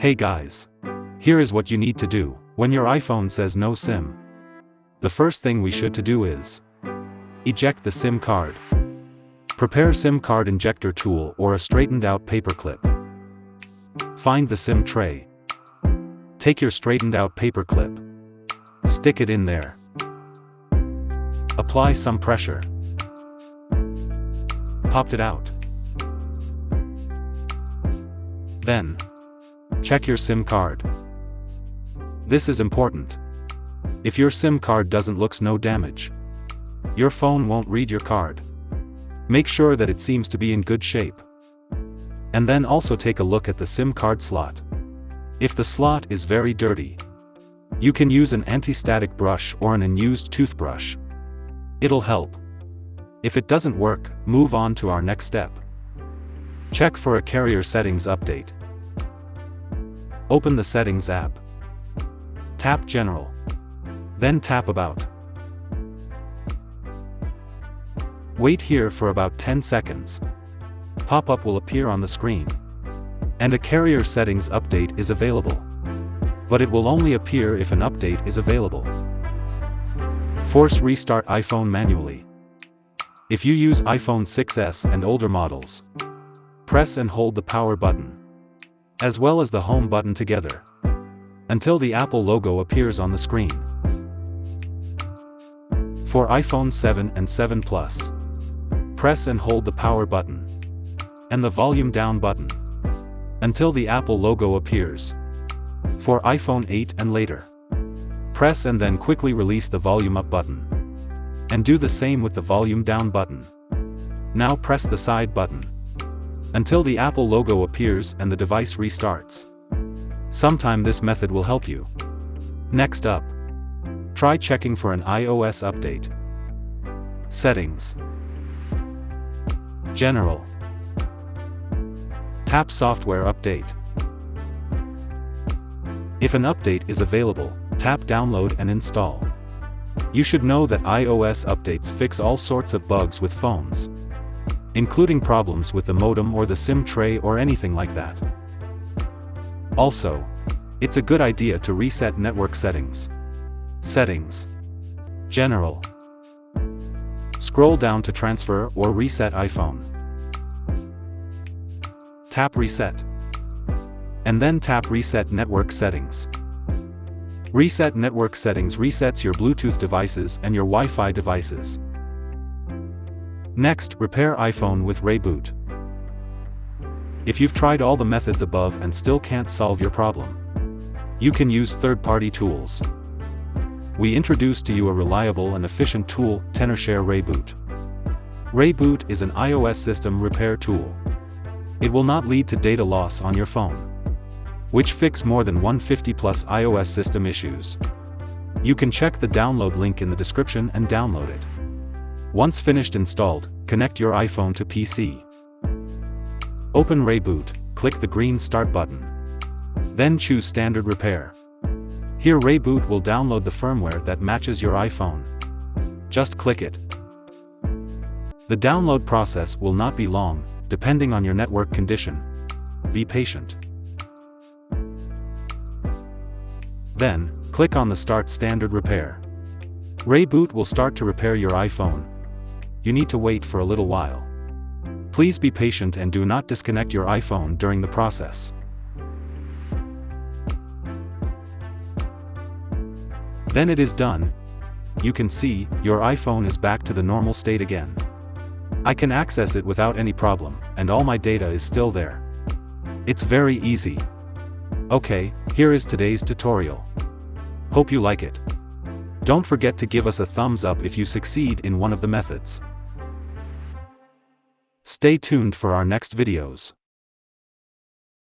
Hey guys! Here is what you need to do when your iPhone says no SIM. The first thing we should to do is eject the SIM card. Prepare SIM card injector tool or a straightened out paper clip. Find the SIM tray. Take your straightened out paper clip. Stick it in there. Apply some pressure. Popped it out. Then, check your SIM card. This is important. If your SIM card doesn't look no damage, your phone won't read your card. Make sure that it seems to be in good shape. And then also take a look at the SIM card slot. If the slot is very dirty, you can use an anti-static brush or an unused toothbrush. It'll help. If it doesn't work, move on to our next step. Check for a carrier settings update. Open the Settings app. Tap General. Then tap About. Wait here for about 10 seconds. Pop-up will appear on the screen. And a carrier settings update is available. But it will only appear if an update is available. Force restart iPhone manually. If you use iPhone 6s and older models, press and hold the power button, as well as the home button together, until the Apple logo appears on the screen. For iPhone 7 and 7 Plus, press and hold the power button, and the volume down button, until the Apple logo appears. For iPhone 8 and later, press and then quickly release the volume up button. And do the same with the volume down button. Now press the side button, until the Apple logo appears and the device restarts. Sometime this method will help you. Next up, try checking for an iOS update. Settings. General. Tap Software Update. If an update is available, tap Download and install. You should know that iOS updates fix all sorts of bugs with phones, including problems with the modem or the SIM tray or anything like that. Also, it's a good idea to reset network settings. Settings. General. Scroll down to transfer or reset iPhone. Tap Reset. And then tap Reset Network Settings. Reset Network Settings resets your Bluetooth devices and your Wi-Fi devices. Next, repair iPhone with ReiBoot. If you've tried all the methods above and still can't solve your problem, you can use third-party tools. We introduce to you a reliable and efficient tool, Tenorshare ReiBoot. ReiBoot is an iOS system repair tool. It will not lead to data loss on your phone, which fix more than 150 plus iOS system issues. You can check the download link in the description and download it. Once finished installed, connect your iPhone to PC. Open ReiBoot, click the green Start button. Then choose Standard Repair. Here ReiBoot will download the firmware that matches your iPhone. Just click it. The download process will not be long, depending on your network condition. Be patient. Then, click on the Start Standard Repair. ReiBoot will start to repair your iPhone. You need to wait for a little while. Please be patient and do not disconnect your iPhone during the process. Then it is done. You can see, your iPhone is back to the normal state again. I can access it without any problem, and all my data is still there. It's very easy. Okay, here is today's tutorial. Hope you like it. Don't forget to give us a thumbs up if you succeed in one of the methods. Stay tuned for our next videos.